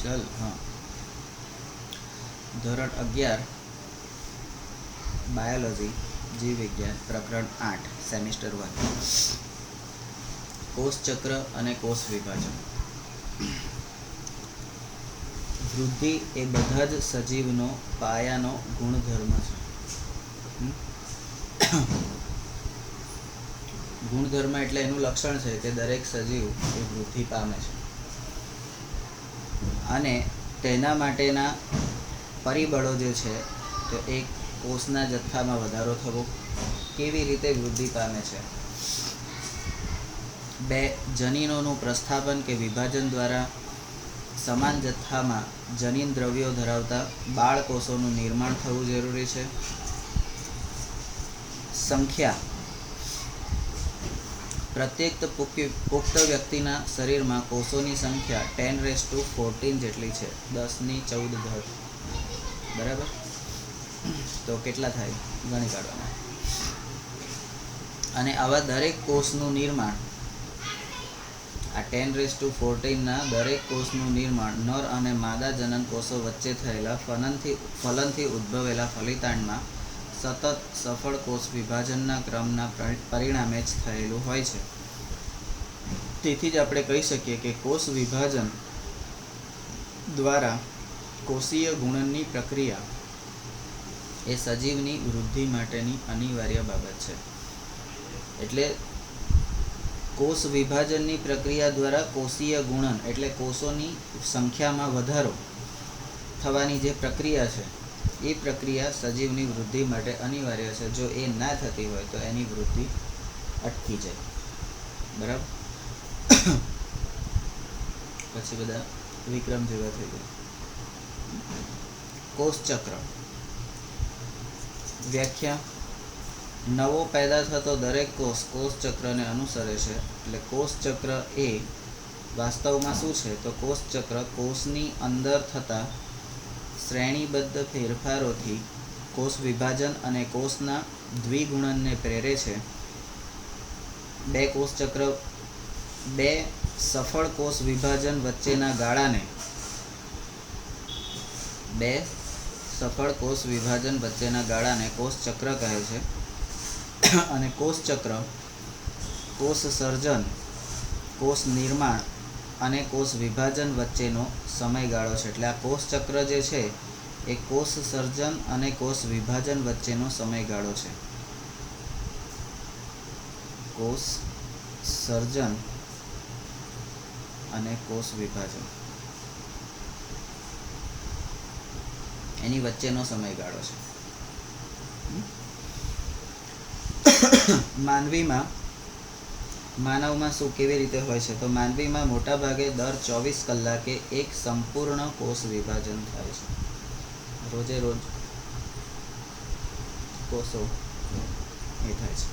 चल हाँ ધોરણ 11 બાયોલોજી જીવ વિજ્ઞાન પ્રકરણ 8 સેમિસ્ટર 1 કોષ ચક્ર અને કોષ વિભાજન. વૃદ્ધિ એ બધા જ સજીવનો પાયાનો ગુણધર્મ છે. ગુણધર્મ એટલે એનું લક્ષણ છે કે દરેક સજીવ એ વૃદ્ધિ પામે છે અને તેના માટેના પરિબળો જે છે તો એક કોષના જથ્થામાં વધારો થવો, કેવી રીતે વૃદ્ધિ પામે છે. 2 જનીનોનું પ્રસ્થાપન કે વિભાજન દ્વારા સમાન જથ્થામાં જનીન દ્રવ્યો ધરાવતા બાળકોષોનું નિર્માણ થવું જરૂરી છે. સંખ્યા પ્રત્યેક પુખ્ત વ્યક્તિના શરીરમાં કોષોની સંખ્યા 10⁻14 જેટલી છે, 10⁻14 બરાબર. તો કેટલા થાય ગણી કાઢવાના. અને આવા દરેક કોષનું નિર્માણ, આ 10⁻14ના દરેક કોષનું નિર્માણ નર અને માદા જનન કોષો વચ્ચે થયેલા ફલનથી ઉદ્ભવેલા ફલિતાંડમાં સતત સફળ કોષ વિભાજનના ક્રમના પરિણામે જ થયેલું હોય છે. તેથી જ આપણે કહી શકીએ કે કોષ વિભાજન દ્વારા કોષીય ગુણનની પ્રક્રિયા એ સજીવની વૃદ્ધિ માટેની અનિવાર્ય બાબત છે. એટલે કોષ વિભાજનની પ્રક્રિયા દ્વારા કોષીય ગુણન એટલે કોષોની સંખ્યામાં વધારો થવાની જે પ્રક્રિયા છે એ પ્રક્રિયા સજીવની વૃદ્ધિ માટે અનિવાર્ય છે. જો એ ના થતી હોય તો એની વૃદ્ધિ અટકી જાય. બરાબર. પછી બધા વિક્રમ જેવા થઈ ગયા. કોષ ચક્ર વ્યાખ્યા: નવો પેદા થતો દરેક કોષ ચક્રને અનુસરે છે. એટલે કોષ ચક્ર એ વાસ્તવમાં શું છે તો કોષ ચક્ર કોષની અંદર થતા શ્રેણીબદ્ધ ફેરફારોથી કોષ વિભાજન અને કોષના દ્વિગુણનને પ્રેરે છે. 2 સફળ કોષ વિભાજન વચ્ચેના ગાળાને કોષ ચક્ર કહે છે. અને કોષ ચક્ર કોષ સર્જન, કોષ નિર્માણ અને કોષ વિભાજન વચ્ચેનો સમયગાળો છે. એટલે આ કોષ ચક્ર જે છે એ કોષ સર્જન અને કોષ વિભાજન વચ્ચેનો સમયગાળો છે. કોષ સર્જન અને કોષ વિભાજન એની વચ્ચેનો સમયગાળો છે. માનવમાં શું કેવી રીતે હોય છે તો માનવીમાં મોટા ભાગે દર 24 કલાકે એક સંપૂર્ણ કોષ વિભાજન થાય છે. રોજે રોજ કોષો એ થાય છે.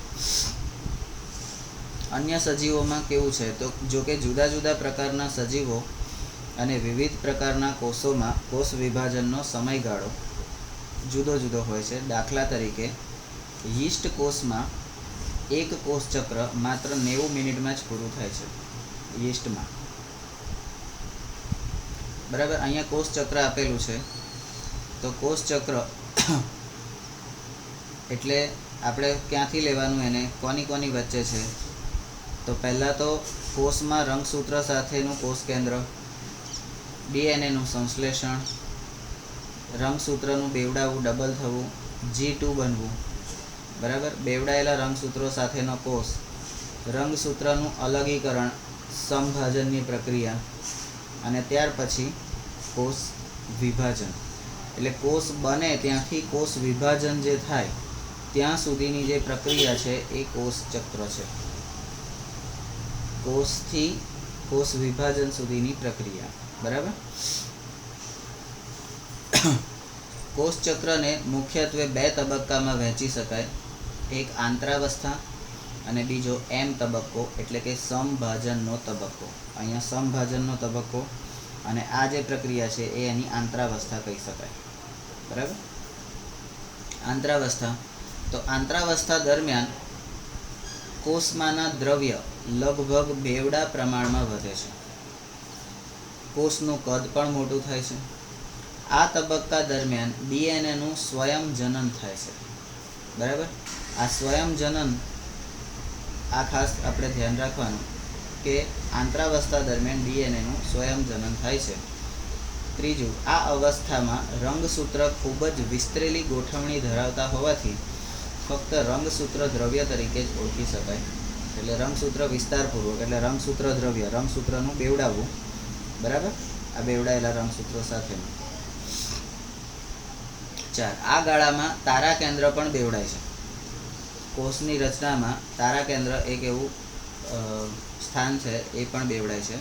અન્ય સજીવોમાં કેવું છે તો જો કે જુદા જુદા પ્રકારના સજીવો અને વિવિધ પ્રકારના કોષોમાં કોષ વિભાજનનો સમયગાળો જુદો જુદો હોય છે. દાખલા તરીકે યીસ્ટ કોષમાં એક કોષ ચક્ર માત્ર 90 મિનિટમાં જ પૂરું થાય છે. યીસ્ટમાં બરાબર. અહીંયા કોષ ચક્ર આપેલું છે તો કોષ ચક્ર એટલે આપણે ક્યાંથી લેવાનું, એને કોની વચ્ચે છે તો પહેલાં તો કોષમાં રંગસૂત્ર સાથેનું કોષ કેન્દ્ર, ડીએનએનું સંશ્લેષણ, રંગસૂત્રનું બેવડાવું ડબલ થવું, G2 બનવું. બરાબર. બેવડાયેલા રંગસૂત્રો સાથેનો કોષ, રંગસૂત્રનું અલગીકરણ, સમભાજનની પ્રક્રિયા અને ત્યાર પછી કોષ વિભાજન. એટલે કોષ બને ત્યાંથી કોષ વિભાજન જે થાય ત્યાં સુધીની જે પ્રક્રિયા છે એ કોષ ચક્ર છે. કોષથી કોષ વિભાજન સુધીની પ્રક્રિયા. બરાબર. કોષ ચક્રને મુખ્યત્વે 2 તબક્કામાં વહેંચી શકાય. એક આંતરાવસ્થા અને બીજો M તબક્કો એટલે કે સમભાજનનો તબક્કો. અહીંયા સમભાજનનો તબક્કો અને આ જે પ્રક્રિયા છે એ એની આંતરાવસ્થા કહી શકાય. બરાબર. આંતરાવસ્થા તો આંતરાવસ્થા દરમિયાન કોષમાંના દ્રવ્ય લગભગ બેવડા પ્રમાણમાં વધે છે. કોષનું કદ પણ મોટું થાય છે. આ તબક્કા દરમિયાન ડીએનએનું સ્વયં જનન થાય છે. બરાબર, આ સ્વયં જનન આ ખાસ આપણે ધ્યાન રાખવાનું કે આંતરાવસ્થા દરમિયાન ડીએનએનું સ્વયં જનન થાય છે. ત્રીજું, આ અવસ્થામાં રંગસૂત્ર ખૂબ જ વિસ્તરેલી ગોઠવણી ધરાવતા હોવાથી ફક્ત રંગસૂત્ર દ્રવ્ય તરીકે જ ઓળખી શકાય. એટલે રંગસૂત્ર વિસ્તારપૂર્વક એટલે રંગસૂત્ર દ્રવ્ય, રંગસૂત્રનું બેવડાવવું. બરાબર, આ બેવડાયેલા રંગસૂત્રો સાથેનું. 4, આ ગાળામાં તારા કેન્દ્ર પણ બેવડાય છે. કોષની રચનામાં તારા કેન્દ્ર એક એવું સ્થાન છે, એ પણ બેવડાય છે.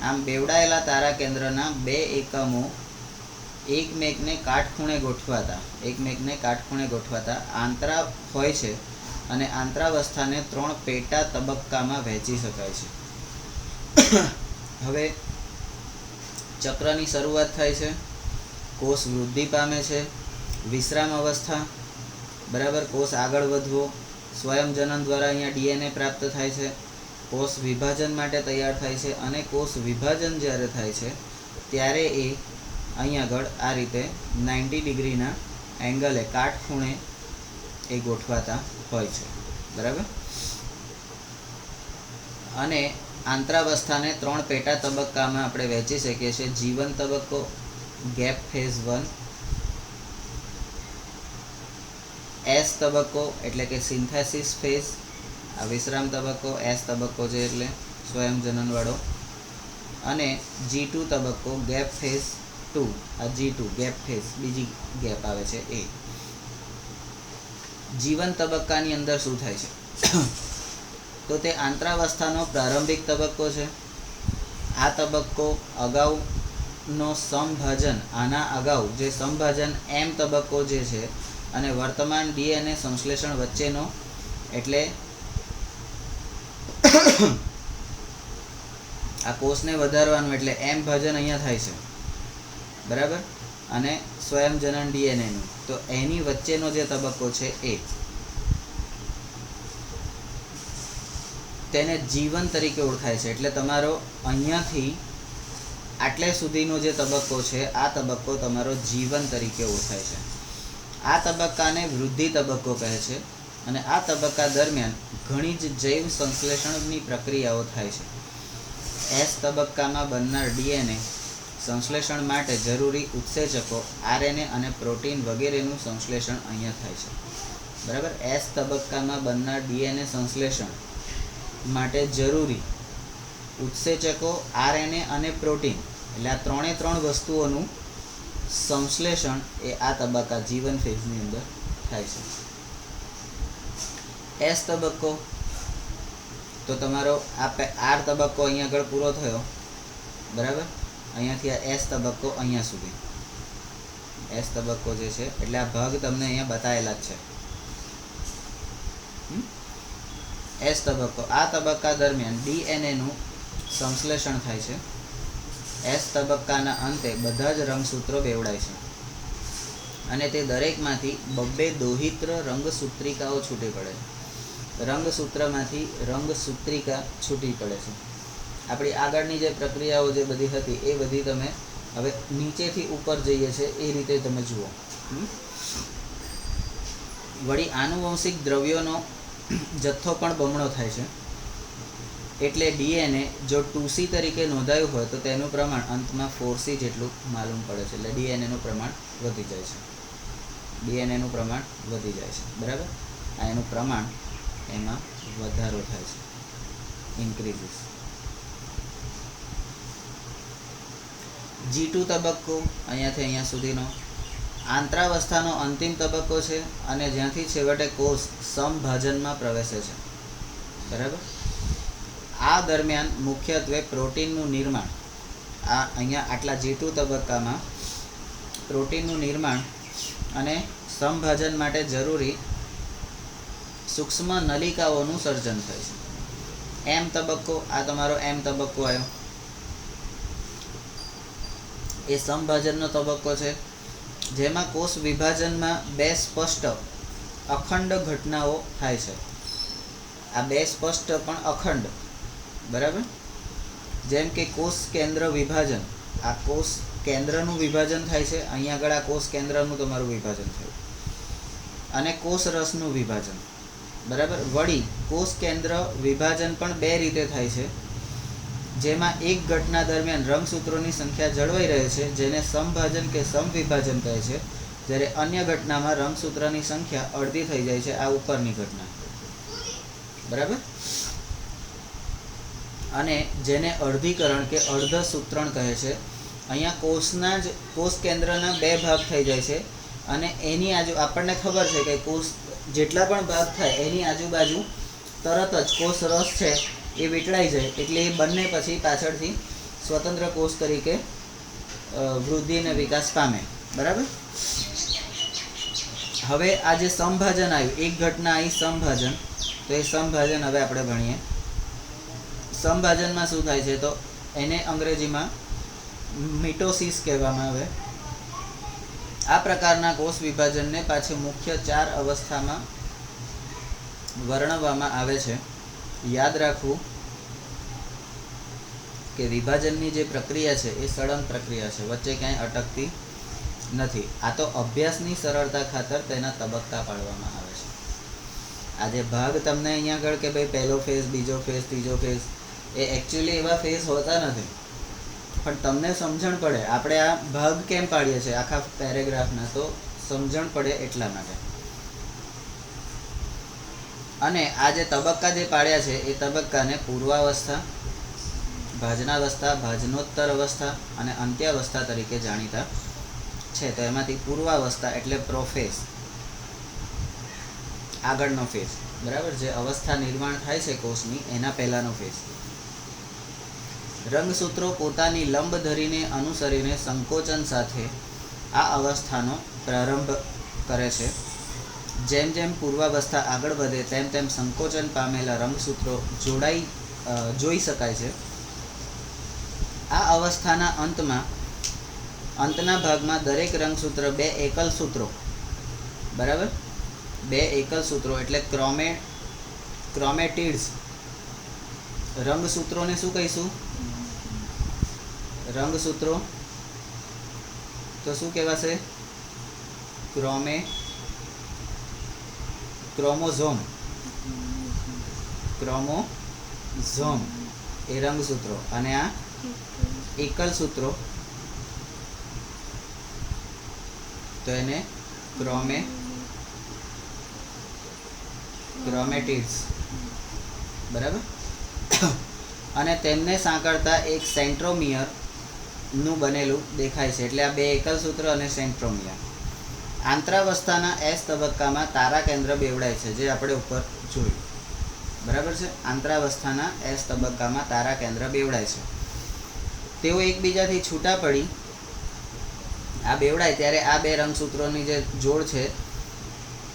આમ બેવડાયેલા તારા કેન્દ્રના 2 એકમો એકમેકને કાટખૂણે ગોઠવાતા આંતરા હોય છે અને આંતરાવસ્થાને 3 પેટા તબક્કામાં વહેંચી શકાય છે. હવે ચક્રની શરૂઆત થાય છે, કોષ વૃદ્ધિ પામે છે, વિશ્રામ અવસ્થા. બરાબર, કોષ આગળ વધવો, સ્વયંજનન દ્વારા અહીંયા ડીએનએ પ્રાપ્ત થાય છે, કોષ વિભાજન માટે તૈયાર થાય છે અને કોષ વિભાજન જ્યારે થાય છે ત્યારે એ અહીં આગળ આ રીતે 90 ડિગ્રીના એંગલે કાટખૂણે એ ગોઠવાતા હોય છે. બરાબર, અને આંતરાવસ્થાને 3 પેટા તબક્કામાં આપણે વહેંચી શકીએ છીએ. જીવન તબક્કો, ગેપ ફેઝ 1, એસ તબક્કો એટલે કે સિન્થેસિસ ફેઝ, આ વિશ્રામ તબક્કો, એસ તબક્કો છે એટલે સ્વયંજનનવાળો, અને G2 તબક્કો, ગેપ ફેઝ 2, આ G2 ગેપ ફેઝ, બીજી ગેપ આવે છે એ. જીવન તબક્કાની અંદર શું થાય છે? તો તે આંતરાવસ્થાનો પ્રારંભિક તબક્કો છે. આ તબક્કો અગાઉનો સમભાજન, આના અગાઉ જે સમભાજન એમ તબક્કો જે છે અને વર્તમાન ડીએનએ સંશ્લેષણ વચ્ચેનો, એટલે આ કોષને વધારવાનું એટલે એમ ભાજન અહીંયા થાય છે. બરાબર, અને સ્વયંજનન ડીએનએનું, તો એની વચ્ચેનો જે તબક્કો છે એ તેને જીવન તરીકે ઓળખાય છે. એટલે તમારો અહીંયાથી આટલે સુધીનો જે તબક્કો છે આ તબક્કો તમારો જીવન તરીકે ઓળખાય છે. આ તબક્કાને વૃદ્ધિ તબક્કો કહે છે અને આ તબક્કા દરમિયાન ઘણી જ જૈવ સંશ્લેષણની પ્રક્રિયાઓ થાય છે. એસ તબક્કામાં બનનાર ડીએનએ સંશ્લેષણ માટે જરૂરી ઉત્સેચકો આરએનએ અને પ્રોટીન વગેરેનું સંશ્લેષણ અહીંયા થાય છે. બરાબર, એસ તબક્કામાં બનનાર ડીએનએ સંશ્લેષણ માટે જરૂરી ઉત્સેચકો આરએનએ અને પ્રોટીન, એટલે આ 3 વસ્તુઓનું સંશ્લેષણ એ આ તબક્કા જીવન ફેઝની અંદર થાય છે. એસ તબક્કો, તો તમારો આ આર તબક્કો અહીંયા આગળ પૂરો થયો. બરાબર, અહીંયાથી આ એસ તબક્કો અહીંયા સુધી, એસ તબક્કો જે છે એટલે આ ભાગ તમને અહીંયા બતાવેલા જ છે. એસ તબક્કો, આ તબક્કા દરમિયાન ડીએનએનું સંશ્લેષણ થાય છે. એસ તબક્કાના અંતે બધા જ રંગસૂત્રો બેવડાય છે અને તે દરેકમાંથી 2 દોહિત્ર રંગસૂત્રિકાઓ છૂટી પડે છે. રંગસૂત્રમાંથી રંગસૂત્રિકા છૂટી પડે છે. આપણી આગળની જે પ્રક્રિયાઓ જે બધી હતી એ બધી તમે હવે નીચેથી ઉપર જઈએ છે એ રીતે તમે જુઓ. વળી આનુવંશિક દ્રવ્યોનો જથ્થો પણ બમણો થાય છે. એટલે ડીએનએ જો 2C તરીકે નોંધાયું હોય તો તેનું પ્રમાણ અંતમાં 4C જેટલું માલુમ પડે છે. એટલે ડીએનએનું પ્રમાણ વધી જાય છે. ડીએનએનું પ્રમાણ વધી જાય છે. બરાબર, આ એનું પ્રમાણ એમાં વધારો થાય છે, ઇન્ક્રીઝિસ. G2 તબક્કો અહીંયાથી અહીંયા સુધીનો આંતરાવસ્થાનો અંતિમ તબક્કો છે અને જ્યાંથી છેવટે કોષ સમભાજનમાં પ્રવેશે છે. બરાબર, આ દરમિયાન મુખ્યત્વે પ્રોટીનનું નિર્માણ, આ અહીંયા આટલા G2 તબક્કામાં પ્રોટીનનું નિર્માણ અને સમભાજન માટે જરૂરી સૂક્ષ્મ નલિકાઓનું સર્જન થાય છે. એમ તબક્કો, આ તમારો એમ તબક્કો આવ્યો, એ સમભાજનનો તબક્કો છે જેમાં કોષ વિભાજનમાં 2 સ્પષ્ટ અખંડ ઘટનાઓ થાય છે. આ 2 સ્પષ્ટ પણ અખંડ. બરાબર, જેમ કે કોષ કેન્દ્ર વિભાજન આ કોષ કેન્દ્રનું વિભાજન થાય છે, અહીંયા આગળ આ કોષ કેન્દ્રનું તમારું વિભાજન થયું, અને કોષ રસનું વિભાજન. બરાબર. વળી કોષ કેન્દ્ર વિભાજન પણ બે રીતે થાય છે, જેમાં એક ઘટના દરમિયાન રંગસૂત્રોની સંખ્યા જળવાઈ રહે છે, જેને સમભાજન કે સમવિભાજન કહે છે, જ્યારે અન્ય ઘટનામાં રંગસૂત્રની સંખ્યા અડધી થઈ જાય છે, આ ઉપરની ઘટના. બરાબર. અને જેને અર્ધીકરણ કે અર્ધસૂત્રણ કહે છે. અહીંયા કોષ કેન્દ્રના બે ભાગ થઈ જાય છે, અને એની આપણને ખબર છે કે કોષ જેટલા પણ ભાગ થાય એની આજુબાજુ તરત જ કોષ રસ છે એ વીંટળાઈ જાય, એટલે એ બંને પછી પાછળથી સ્વતંત્ર કોષ તરીકે વૃદ્ધિ અને વિકાસ પામે. બરાબર. હવે આ જે સમભાજન આવ્યું, એક ઘટના આવી સમભાજન, તો એ સમભાજન હવે આપણે ભણીએ. સમભાજનમાં શું થાય છે, તો એને અંગ્રેજીમાં મિટોસિસ કહેવામાં આવે. આ પ્રકારના કોષ વિભાજનને પાછું મુખ્ય 4 અવસ્થામાં વર્ણવવામાં આવે છે. યાદ રાખવું કે વિભાજનની જે પ્રક્રિયા છે એ સળંગ પ્રક્રિયા છે, વચ્ચે ક્યાંય અટકતી નથી. આ તો અભ્યાસની સરળતા ખાતર તેના તબક્કા પાડવામાં આવે છે. આ જે ભાગ તમને અહીંયા આગળ કે ભાઈ પહેલો ફેઝ, બીજો ફેઝ, ત્રીજો ફેઝ, એ એકચ્યુઅલી એવા ફેઝ હોતા નથી, પણ તમને સમજણ પડે. આપણે આ ભાગ કેમ પાડીએ છીએ આખા પેરેગ્રાફના, તો સમજણ પડે એટલા માટે. અને આ જે તબક્કા જે પાડ્યા છે એ તબક્કાને પૂર્વાવસ્થા, ભાજનાવસ્થા, ભાજનોત્તર અવસ્થા અને અંત્યાવસ્થા તરીકે જાણીતા છે. તો એમાંથી પૂર્વાવસ્થા એટલે પ્રોફેઝ, આગળનો ફેઝ. બરાબર. જે અવસ્થા નિર્માણ થાય છે કોષની એના પહેલાનો ફેઝ. રંગસૂત્રો પોતાની લંબ ધરીને અનુસરીને સંકોચન સાથે આ અવસ્થાનો પ્રારંભ કરે છે. જેમ જેમ પૂર્વાવસ્થા આગળ વધે તેમ તેમ સંકોચન પામેલા રંગસૂત્રો જોઈ શકાય છે. આ અવસ્થાના અંતના ભાગમાં દરેક રંગસૂત્ર 2 એકલ સૂત્રો, બરાબર, 2 એકલ સૂત્રો એટલે ક્રોમેટિડ્સ. રંગસૂત્રોને શું કહીશું? રંગસૂત્રો તો શું કહેવાશે? ક્રોમોઝોમ એ રંગસૂત્રો, અને આ એકલ સૂત્રો તો એને ક્રોમેટિડ્સ. બરાબર. અને તેમને સાંકળતા એક સેન્ટ્રોમિયર નું બનેલું દેખાય છે, એટલે આ 2 એકલ સૂત્ર અને સેન્ટ્રોમિયર. આંતરાવસ્થાના એસ તબક્કામાં તારા કેન્દ્ર બેવડાય છે, જે આપણે ઉપર જોયું. બરાબર છે. આંતરાવસ્થાના એસ તબક્કામાં તારા કેન્દ્ર બેવડાય છે. તેઓ એકબીજાથી છૂટા પડી આ બેવડાય ત્યારે આ 2 રંગસૂત્રોની જે જોડ છે,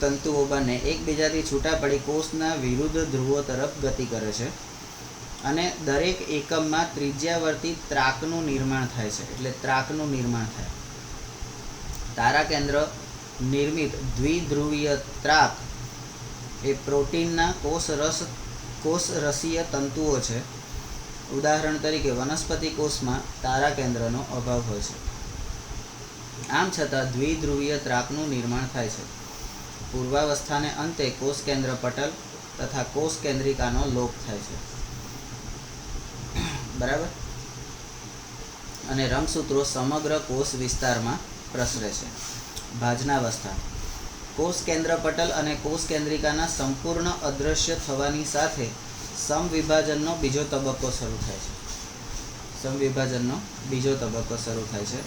તંતુઓ બંને એકબીજાથી છૂટા પડી કોષના વિરુદ્ધ ધ્રુવો તરફ ગતિ કરે છે, અને દરેક એકમમાં ત્રિજ્યાવર્તી ત્રાકનું નિર્માણ થાય છે. એટલે ત્રાકનું નિર્માણ થાય. તારા કેન્દ્ર નિર્મિત દ્વિધ્રુવીય ત્રાક એ પ્રોટીનના કોષરસીય તંતુઓ છે. ઉદાહરણ તરીકે વનસ્પતિ કોષમાં તારા કેન્દ્રનો અભાવ હોય છે. આમ છતાં દ્વિધ્રુવીય ત્રાકનું નિર્માણ થાય છે. પૂર્વાવસ્થાને અંતે કોષ કેન્દ્ર પટલ તથા કોષ કેન્દ્રિકાનો લોપ થાય છે. બરાબર. અને રંગસૂત્રો સમગ્ર કોષ વિસ્તારમાં પ્રસરે છે. ભાજનાવસ્થા. કોષ કેન્દ્ર પટલ અને કોષ કેન્દ્રિકાના સંપૂર્ણ અદૃશ્ય થવાની સાથે સમવિભાજનનો બીજો તબક્કો શરૂ થાય છે.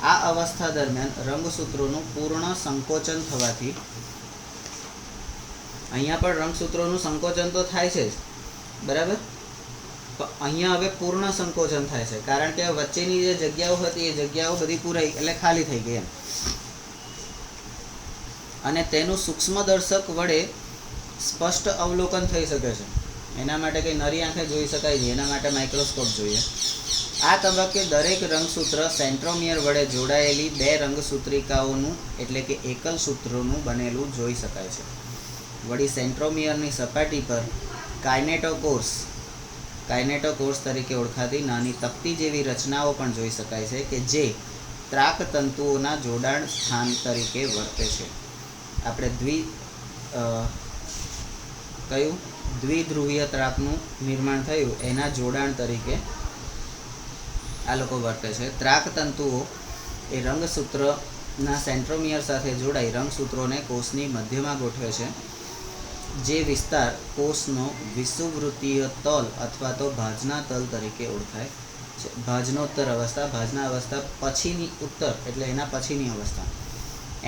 આ અવસ્થા દરમિયાન રંગસૂત્રોનું પૂર્ણ સંકોચન થવાથી, અહીંયા પણ રંગસૂત્રોનું સંકોચન તો થાય છે જ, બરાબર, પણ અહીંયા હવે પૂર્ણ સંકોચન થાય છે, કારણ કે વચ્ચેની જે જગ્યાઓ હતી એ જગ્યાઓ બધી પૂરાઈ એટલે ખાલી થઈ ગઈ એમ. અને તેનું સૂક્ષ્મદર્શક વડે સ્પષ્ટ અવલોકન થઈ શકે છે. એના માટે કંઈ નરી આંખે જોઈ શકાય નહીં, એના માટે માઇક્રોસ્કોપ જોઈએ. આ તબક્કે દરેક રંગસૂત્ર સેન્ટ્રોમિયર વડે જોડાયેલી 2 રંગસૂત્રિકાઓનું એટલે કે એકલ સૂત્રોનું બનેલું જોઈ શકાય છે. વળી સેન્ટ્રોમિયરની સપાટી પર કાઇનેટોકોર્સ કાઇનેટોકોર્સ તરીકે ઓળખાતી નાની તકતી જેવી રચનાઓ પણ જોઈ શકાય છે કે જે ત્રાક તંતુઓના જોડાણ સ્થાન તરીકે વર્તે છે. આપણે દ્વિધ્રુવીય ત્રાકનું નિર્માણ થયું એના જોડાણ તરીકે આ લોકો વર્તે છે. ત્રાક તંતુઓ એ રંગસૂત્રના સેન્ટ્રોમિયર સાથે જોડાઈ રંગસૂત્રોને કોષની મધ્યમાં ગોઠવે છે. જે વિસ્તાર કોષનો વિષુવવૃત્તીય તલ અથવા તો ભાજના તલ તરીકે ઓળખાય છે. ભાજનોત્તર અવસ્થા, ભાજના અવસ્થા પછીની ઉત્તર એટલે એના પછીની અવસ્થા,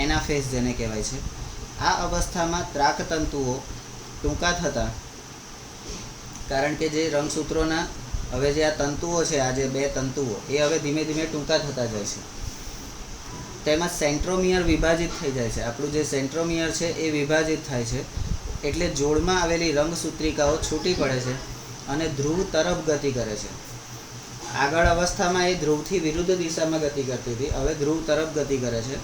એનાફેઝ જેને કહેવાય છે. આ અવસ્થામાં ત્રાક તંતુઓ ટૂંકા થતા, કારણ કે જે રંગસૂત્રોના હવે જે આ તંતુઓ છે, આ જે બે તંતુઓ એ હવે ધીમે ધીમે ટૂંકા થતા જાય છે. તેમાં સેન્ટ્રોમિયર વિભાજિત થઈ જાય છે. આપણું જે સેન્ટ્રોમિયર છે એ વિભાજિત થાય છે એટલે જોડમાં આવેલી રંગસૂત્રિકાઓ છૂટી પડે છે અને ધ્રુવ તરફ ગતિ કરે છે. આગળ અવસ્થામાં એ ધ્રુવથી વિરુદ્ધ દિશામાં ગતિ કરતી હતી, હવે ધ્રુવ તરફ ગતિ કરે છે.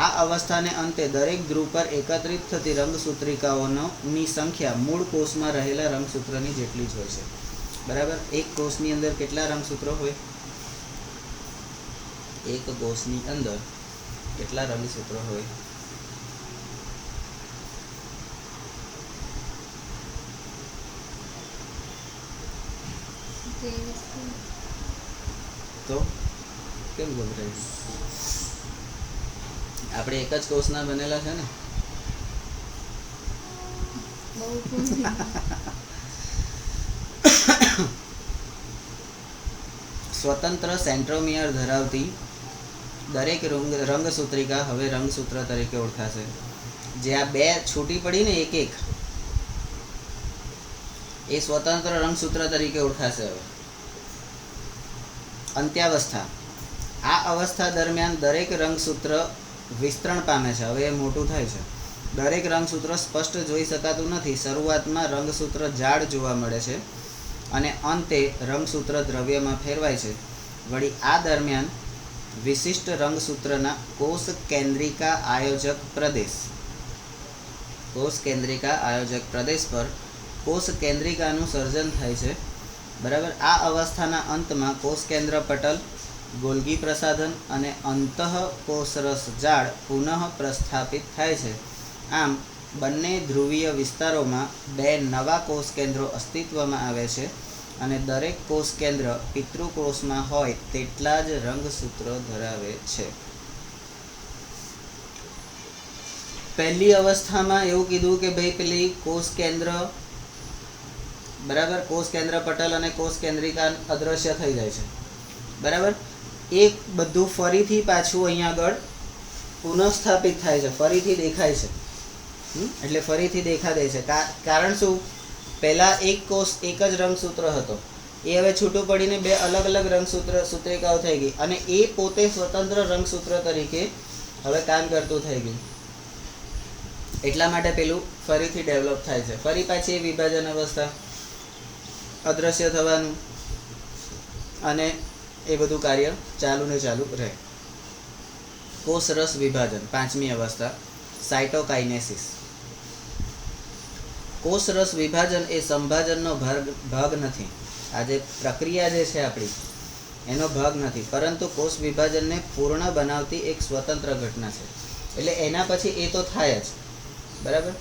આ અવસ્થાને અંતે દરેક ધ્રુવ પર એકત્રિત થતી રંગસૂત્રિકાઓની સંખ્યા મૂળ કોષમાં રહેલા રંગસૂત્રની જેટલી જ હોય છે. બરાબર. એક કોષની અંદર કેટલા રંગસૂત્રો હોય? એક કોષની અંદર કેટલા રંગસૂત્રો હોય? તો કેમ ગભરાય? આપણે એક જ કોષના બનેલા છે ને. સ્વતંત્ર સેન્ટ્રોમિયર ધરાવતી દરેક રંગસૂત્રિકા હવે રંગસૂત્ર તરીકે ઓળખાશે. જે આ બે છૂટી પડી ને એક એક, એ સ્વતંત્ર રંગસૂત્ર તરીકે ઓળખાશે. હવે અંત્યાવસ્થા. આ અવસ્થા દરમિયાન દરેક રંગસૂત્ર વિસ્તરણ પામે છે. હવે એ મોટું થાય છે. દરેક રંગસૂત્ર સ્પષ્ટ જોઈ શકાતું નથી. શરૂઆતમાં રંગસૂત્ર જાડ જોવા મળે છે અને અંતે રંગસૂત્ર દ્રવ્યમાં ફેરવાય છે. વળી આ દરમિયાન વિશિષ્ટ રંગસૂત્રના કોષ કેન્દ્રિકા આયોજક પ્રદેશ પર કોષ કેન્દ્રિકાનું સર્જન થાય છે. બરાબર. આ અવસ્થાના અંતમાં કોષ કેન્દ્ર પટલ, ગોલ્ગી પ્રસાધન અને અંતઃકોષરસ જાળ પુનઃ પ્રસ્થાપિત થાય છે. આમ બંને ધ્રુવીય વિસ્તારોમાં બે નવા કોષ કેન્દ્રો અસ્તિત્વમાં આવે છે અને દરેક કોષ કેન્દ્ર પિતૃકોષમાં હોય તેટલા જ રંગસૂત્રો ધરાવે છે. પહેલી અવસ્થામાં એવું કીધું કે ભાઈ પેલી કોષ કેન્દ્ર, બરાબર, કોષ કેન્દ્ર પટલ અને કોષ કેન્દ્રિકા અદ્રશ્ય થઈ જાય છે. બરાબર. એક બધું ફરીથી પાછું અહીંયા આગળ પુનઃસ્થાપિત થાય છે, ફરીથી દેખાય છે. એટલે ફરીથી દેખા દે છે. કારણ શું? પહેલા એક કોષ એક જ રંગસૂત્ર હતો, એ હવે છૂટું પડીને બે અલગ અલગ સૂત્રિકાઓ થઈ ગઈ અને એ પોતે સ્વતંત્ર રંગસૂત્ર તરીકે હવે કામ કરતું થઈ ગયું. એટલા માટે પેલું ફરીથી ડેવલપ થાય છે. ફરી પાછી એ વિભાજન અવસ્થા, અદ્રશ્ય થવાનું અને એ બધું કાર્ય ચાલુ ને ચાલુ રહે. કોષરસ વિભાજન, પાંચમી અવસ્થા, સાયટોકાઇનેસિસ. કોષરસ વિભાજન એ સંભાજનનો ભાગ નથી. આ જે પ્રક્રિયા જે છે આપણી, એનો ભાગ નથી, પરંતુ કોષ વિભાજનને પૂર્ણ બનાવતી એક સ્વતંત્ર ઘટના છે. એટલે એના પછી એ તો થાય જ. બરાબર.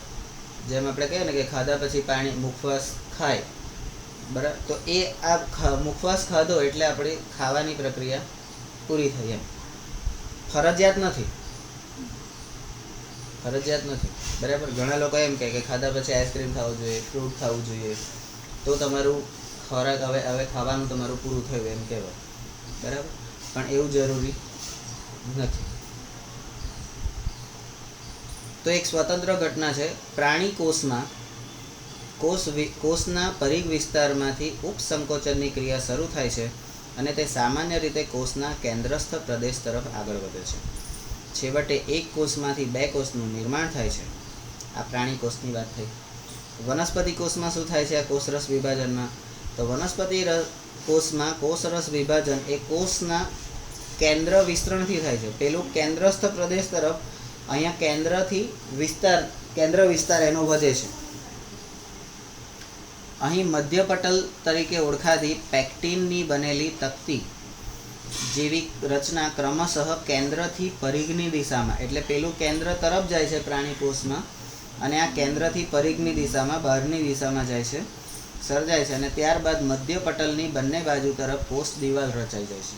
જેમ આપણે કહીએ ને કે ખાધા પછી પાણી, મુખવાસ ખાય, બરાબર, તો એ આ મુખવાસ ખાધો એટલે આપણી ખાવાની પ્રક્રિયા પૂરી થઈ. એમ ફરજિયાત નથી. બરાબર. ઘણા લોકો એમ કહે કે ખાધા પછી આઈસ્ક્રીમ ખાવું જોઈએ, ફ્રૂટ ખાવું જોઈએ, તો તમારું ખોરાક હવે ખાવાનું તમારું પૂરું થયું એમ કહેવાય. બરાબર. પણ એવું જરૂરી નથી. તો એક સ્વતંત્ર ઘટના છે. પ્રાણી કોષમાં કોષના પરિઘ વિસ્તારમાંથી ઉપસંકોચનની ક્રિયા શરૂ થાય છે અને તે સામાન્ય રીતે કોષના કેન્દ્રસ્થ પ્રદેશ તરફ આગળ વધે છે. છેવટે એક કોષમાંથી બે કોષનું નિર્માણ થાય છે. આ પ્રાણી કોષની વાત થઈ. વનસ્પતિ કોષમાં શું થાય છે આ કોષરસ વિભાજનમાં? તો વનસ્પતિ કોષમાં કોષરસ વિભાજન એ કોષના કેન્દ્ર વિસ્તરણથી થાય છે. પેલું કેન્દ્રસ્થ પ્રદેશ તરફ, અહીંયા કેન્દ્ર વિસ્તાર એનો વધે છે અહીં મધ્યપટલ તરીકે ઓળખાતી પેક્ટિનની બનેલી તકતી જેવી રચના ક્રમશઃ કેન્દ્રથી પરિઘની દિશામાં, એટલે પેલું કેન્દ્ર તરફ જાય છે પ્રાણી કોષમાં, અને આ કેન્દ્રથી પરિઘની દિશામાં બહારની દિશામાં જાય છે, સર્જાય છે, અને ત્યારબાદ મધ્યપટલની બંને બાજુ તરફ કોષ દિવાલ રચાઈ જાય છે.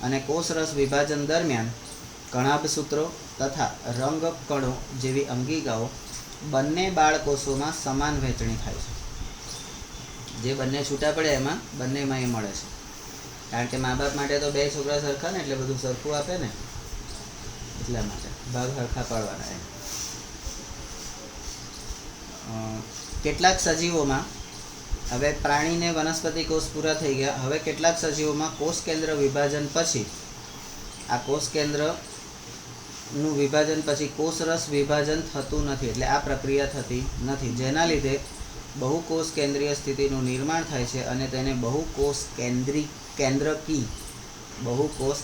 અને કોષરસ વિભાજન દરમિયાન કણાભસૂત્રો તથા રંગકણો જેવી અંગિકાઓ બંને બાળકોષોમાં સમાન વહેંચણી થાય છે. જે બંને છૂટા પડે એમાં બંનેમાં એ મળે છે. કારણ કે મા બાપ માટે તો બે છોકરા સરખા ને, એટલે બધું સરખું આપે ને, એટલા માટે ભાગ સરખા પાડવાના એમ. કેટલાક સજીવોમાં, હવે પ્રાણીને વનસ્પતિ કોષ પૂરા થઈ ગયા, હવે કેટલાક સજીવોમાં કોષ કેન્દ્ર વિભાજન પછી આ કોષ કેન્દ્રનું વિભાજન પછી કોષરસ વિભાજન થતું નથી, એટલે આ પ્રક્રિયા થતી નથી, જેના લીધે બહુકોષ કેન્દ્રીય સ્થિતિનું નિર્માણ થાય છે અને તેને બહુકોષ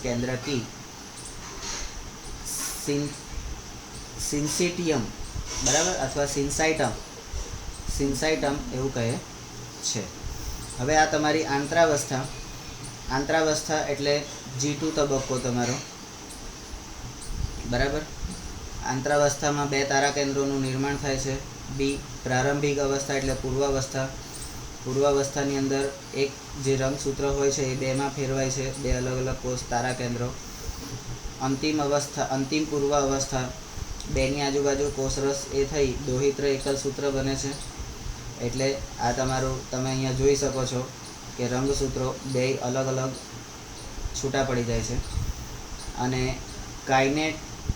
કેન્દ્રકી સિન્સિટિયમ બરાબર અથવા સિન્સાઇટમ એવું કહે છે. હવે આ તમારી આંત્રાવસ્થા એટલે G2 તબક્કો તમારો, બરાબર. આંત્રાવસ્થામાં 2 તારા કેન્દ્રોનું નિર્માણ થાય છે. બી પ્રારંભિક અવસ્થા એટલે પૂર્વાવસ્થાની અંદર એક જે રંગસૂત્ર હોય છે એ 2માં ફેરવાય છે, 2 અલગ અલગ કોષ તારા કેન્દ્રો. અંતિમ પૂર્વ અવસ્થા 2ની આજુબાજુ કોષરસ એ થઈ દોહિત્ર એકલ સૂત્ર બને છે. એટલે આ તમારું તમે અહીંયા જોઈ શકો છો કે રંગસૂત્રો 2 અલગ અલગ છૂટા પડી જાય છે. અને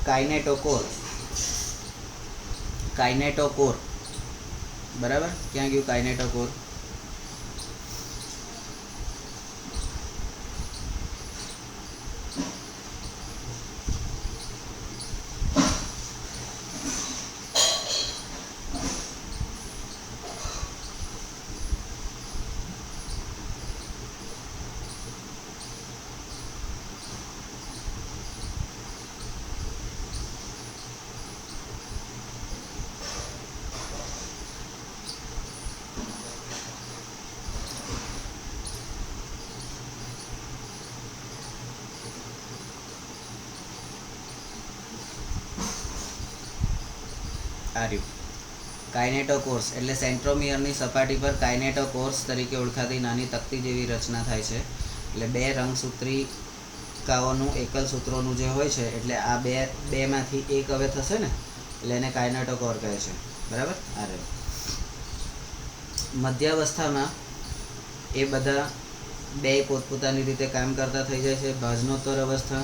કાઇનેટોકોર બરાબર, ક્યાં ગયું કાઇનેટોકોર? કાઇનેટોકોર્સ એટલે સેન્ટ્રોમિયરની સપાટી પર કાઇનેટોકોર્સ તરીકે ઓળખાતી નાની તકતી જેવી રચના થાય છે. એટલે 2 રંગસૂત્રિકાઓનું એકલ સૂત્રોનું જે હોય છે, એટલે આ બેમાંથી એક હવે થશે ને, એટલે એને કાઇનેટોકોર કહે છે, બરાબર. આ રહ્યો મધ્યાવસ્થામાં એ બધા 2 પોતપોતાની રીતે કામ કરતા થઈ જાય છે. ભાજનોત્તર અવસ્થા,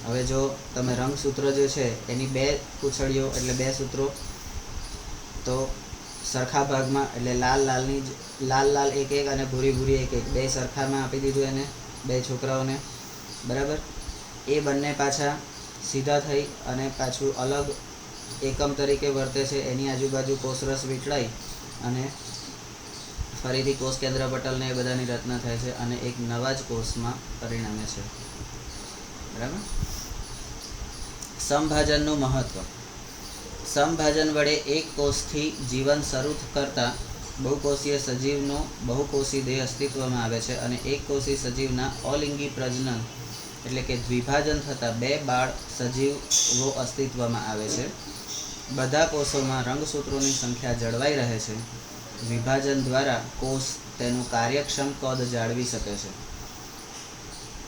હવે જો તમે રંગસૂત્ર જે છે એની 2 પૂંછડીઓ એટલે 2 સૂત્રો તો સરખા ભાગમાં, એટલે લાલ એક અને ભૂરી એક 2 સરખામાં આપી દીધું એને 2 છોકરાઓને, બરાબર. એ બંને પાછા સીધા થઈ અને પાછું અલગ એકમ તરીકે વર્તે છે. એની આજુબાજુ કોષરસ વીંટળાઈ અને ફરીથી કોષ કેન્દ્ર પટલને એ બધાની રચના થાય છે અને એક નવા જ કોષમાં પરિણમે છે, બરાબર. સમભાજનનું મહત્વ. સમભાજન વડે એક કોષથી જીવન શરૂ કરતા બહુકોષીય સજીવનો બહુકોષી દેહ અસ્તિત્વમાં આવે છે અને એક કોષી સજીવના અલિંગી પ્રજનન એટલે કે દ્વિભાજન થતાં 2 બાળ સજીવો અસ્તિત્વમાં આવે છે. બધા કોષોમાં રંગસૂત્રોની સંખ્યા જળવાઈ રહે છે. વિભાજન દ્વારા કોષ તેનું કાર્યક્ષમ કદ જાળવી શકે છે,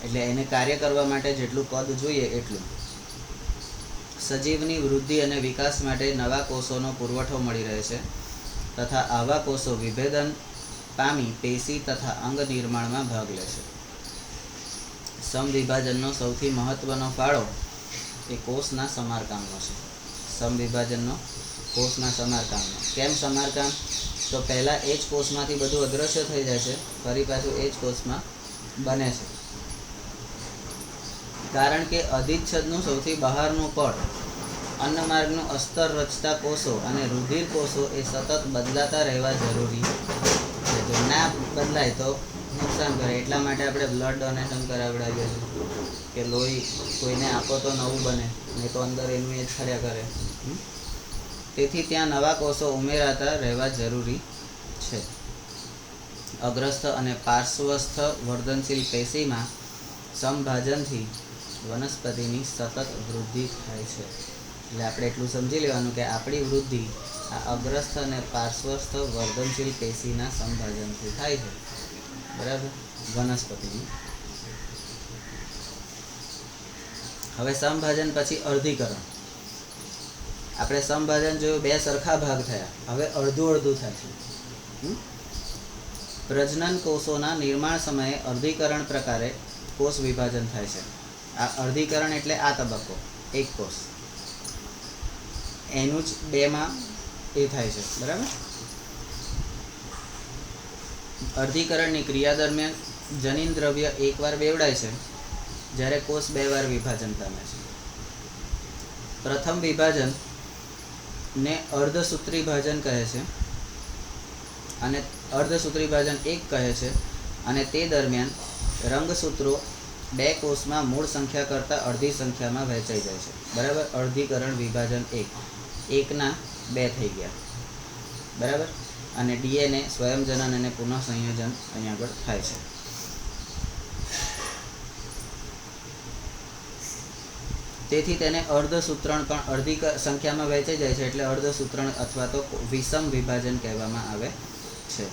એટલે એને કાર્ય કરવા માટે જેટલું કદ જોઈએ એટલું. સજીવની વૃદ્ધિ અને વિકાસ માટે નવા કોષોનો પુરવઠો મળી રહે છે તથા આવા કોષો વિભેદન પામી પેશી તથા અંગ નિર્માણમાં ભાગ લે છે. સમવિભાજનનો સૌથી મહત્વનો ફાળો એ કોષના સમારકામનો છે. સમવિભાજનનો કોષના સમારકામનો. કેમ સમારકામ? તો પહેલાં એ જ કોષમાંથી બધું અદૃશ્ય થઈ જાય છે, ફરી પાછું એ જ કોષમાં બને છે. કારણ કે અધિચ્છદનું સૌથી બહારનું પડ અન્નમાર્ગનું અસ્તર રચતા કોષો અને રુધિર કોષો એ સતત બદલાતા રહેવા જરૂરી છે. જો ના બદલાય તો નુકસાન કરે, એટલા માટે આપણે બ્લડ ડોનેશન કરાવડાવીએ છીએ કે લોહી કોઈને આપો તો નવું બને, નહીં તો અંદર એનું એ જ ફર્યા કરે. તેથી ત્યાં નવા કોષો ઉમેરાતા રહેવા જરૂરી છે. અગ્રસ્થ અને પાર્શ્વસ્થ વર્ધનશીલ પેશીમાં સમભાજનથી વનસ્પતિની સતત વૃદ્ધિ થાય છે. એટલે આપણે એટલું સમજી લેવાનું કે આપણી વૃદ્ધિ આ અગ્રસ્થ અને પાર્શ્વસ્થ વર્ધનશીલ પેશીના સમભાજનથી થાય છે. બરાબર, વનસ્પતિની. હવે સમભાજન પછી અર્ધીકરણ. આપણે સમભાજન જોયું, બે સરખા ભાગ થયા, હવે અડધું અડધું થાય છે. પ્રજનન કોષોના નિર્માણ સમયે અર્ધીકરણ પ્રકારે કોષ વિભાજન થાય છે. આ અર્ધીકરણ એટલે આ તબક્કો, એક કોષ, એનું જ બેમાં એ થાય છે. બરાબર. અર્ધીકરણની ક્રિયા દરમિયાન જનીન દ્રવ્ય એકવાર બેવડાય છે, જ્યારે કોષ બે વાર વિભાજન પામે છે. પ્રથમ વિભાજન ને અર્ધસૂત્રી ભાજન કહે છે અને અર્ધસૂત્રી ભાજન 1 કહે છે, અને તે દરમિયાન રંગસૂત્રો બે કોષમાં મૂળ સંખ્યા કરતાં અડધી સંખ્યામાં વહેંચાઈ જાય છે. બરાબર. અર્ધીકરણ વિભાજન 1 ના 2 થઈ ગયા. બરાબર. અને ડીએનએ સ્વયંજનન અને પુનઃસંયોજન અહીંયા આગળ થાય છે. તેથી તેને અર્ધસૂત્રણ પણ અડધી સંખ્યામાં વહેંચાઈ જાય છે, એટલે અર્ધસૂત્રણ અથવા તો વિષમ વિભાજન કહેવામાં આવે છે.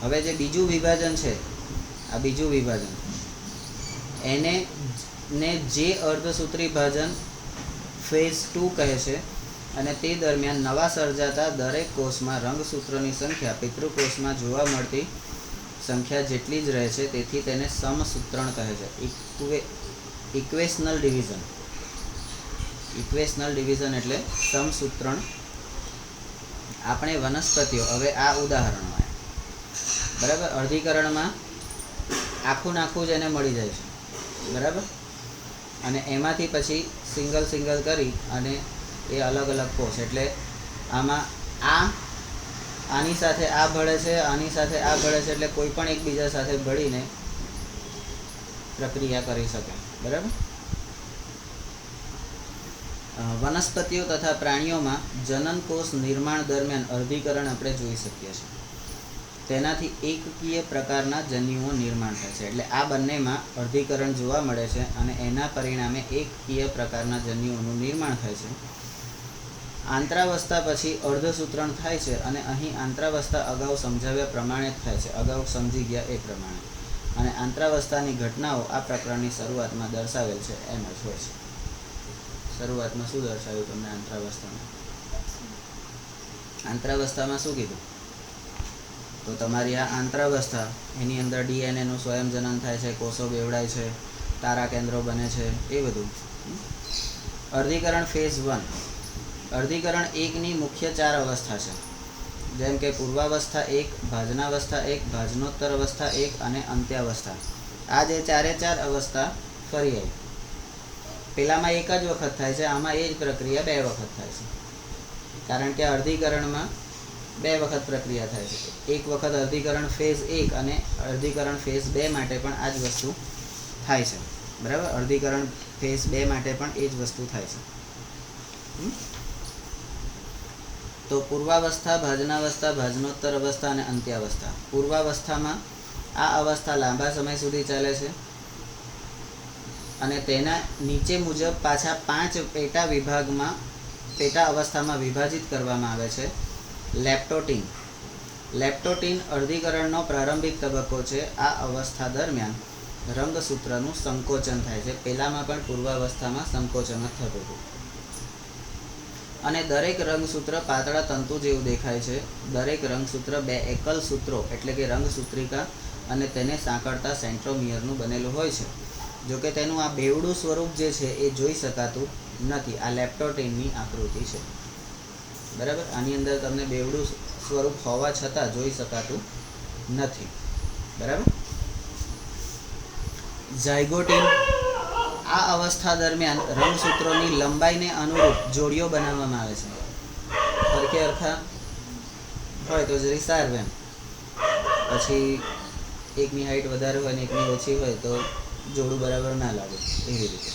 હવે જે બીજું વિભાજન છે, આ બીજું વિભાજન, એને જે અર્ધસૂત્રી ભાજન ફેઝ 2 કહે છે, અને તે દરમિયાન નવા સર્જાતા દરેક કોષમાં રંગસૂત્રોની સંખ્યા પિતૃકોષમાં જોવા મળતી સંખ્યા જેટલી જ રહે છે, તેથી તેને સમસૂત્રણ કહે છે. ઇક્વેશનલ ડિવિઝન. ઇક્વેશનલ ડિવિઝન એટલે સમસૂત્રણ. આપણે વનસ્પતિઓ, હવે આ ઉદાહરણમાં, બરાબર, અર્ધીકરણમાં આખું નાખું જ એને મળી જાય છે. બરાબર. અને એમાંથી પછી સિંગલ કરી અને એ અલગ અલગ કોષ, એટલે આમાં આની સાથે આ ભળે છે, આની સાથે આ ભળે છે, એટલે કોઈ પણ એકબીજા સાથે ભળીને પ્રક્રિયા કરી શકે. બરાબર. વનસ્પતિઓ તથા પ્રાણીઓમાં જનન કોષ નિર્માણ દરમિયાન અર્ધીકરણ આપણે જોઈ શકીએ છીએ. તેનાથી એકકીય પ્રકારના જન્યુઓ નિર્માણ થાય છે. એટલે આ બંનેમાં અર્ધીકરણ જોવા મળે છે અને એના પરિણામે એકકીય પ્રકારના જન્યુઓનું નિર્માણ થાય છે. આંત્રાવસ્થા પછી અર્ધસૂત્રણ થાય છે, અને અહીં આંત્રાવસ્થા અગાઉ સમજાવ્યા પ્રમાણે જ થાય છે, અગાઉ સમજી ગયા એ પ્રમાણે. અને આંત્રાવસ્થાની ઘટનાઓ આ પ્રકરણની શરૂઆતમાં દર્શાવેલ છે એમ જ હોય છે. શરૂઆતમાં શું દર્શાવ્યું તમને આંત્રાવસ્થામાં? આંત્રાવસ્થામાં શું કીધું? તો તમારી આ આંત્રાવસ્થા, એની અંદર ડીએનએનું સ્વયંજનન થાય છે, કોષો બેવડાય છે, તારા કેન્દ્રો બને છે, એ બધું. અર્ધીકરણ ફેઝ 1. અર્ધીકરણ 1ની મુખ્ય 4 અવસ્થા છે, જેમ કે પૂર્વાવસ્થા 1, ભાજનાવસ્થા 1, ભાજનોત્તર અવસ્થા 1 અને અંત્યાવસ્થા. આ જે 4 અવસ્થા ફરી આવી. પેલામાં એક જ વખત થાય છે, આમાં એ જ પ્રક્રિયા 2 વખત થાય છે, કારણ કે અર્ધીકરણમાં 2 વખત પ્રક્રિયા થાય છે. એક વખત અર્ધીકરણ ફેઝ 1 અને અર્ધીકરણ ફેઝ 2 માટે પણ આ જ વસ્તુ થાય છે. બરાબર. અર્ધીકરણ ફેઝ 2 માટે પણ એ જ વસ્તુ થાય છે. તો પૂર્વાવસ્થા, ભાજનાવસ્થા, ભાજનોત્તર અવસ્થા અને અંત્યાવસ્થા. પૂર્વાવસ્થામાં આ અવસ્થા લાંબા સમય સુધી ચાલે છે, અને તેના નીચે મુજબ પાછા 5 પેટા અવસ્થામાં વિભાજિત કરવામાં આવે છે. લેપ્ટોટીન અર્ધીકરણનો પ્રારંભિક તબક્કો છે. આ અવસ્થા દરમિયાન રંગસૂત્રનું સંકોચન થાય છે. પહેલામાં પણ પૂર્વાવસ્થામાં સંકોચન જ થતું હતું, અને દરેક રંગસૂત્ર પાતળા તંતુ જેવું દેખાય છે. દરેક રંગસૂત્ર 2 એકલ સૂત્રો એટલે કે રંગસૂત્રિકા અને તેને સાંકળતા સેન્ટ્રોમિયરનું બનેલું હોય છે. જોકે તેનું આ બેવડું સ્વરૂપ જે છે એ જોઈ શકાતું નથી. આ લેપ્ટોટીનની આકૃતિ છે. બરાબર. આની અંદર તમને બેવડું સ્વરૂપ હોવા છતાં જોઈ શકાતું નથી. બરાબર. ઝાયગોટીન. આ અવસ્થા દરમિયાન રંગસૂત્રોની લંબાઈને અનુરૂપ જોડીઓ બનાવવામાં આવે છે. સરખે સરખા હોય તો જરી સારું એમ. પછી એકની હાઈટ વધારે હોય ને એકની ઓછી હોય તો જોડું બરાબર ના લાગે, એવી રીતે.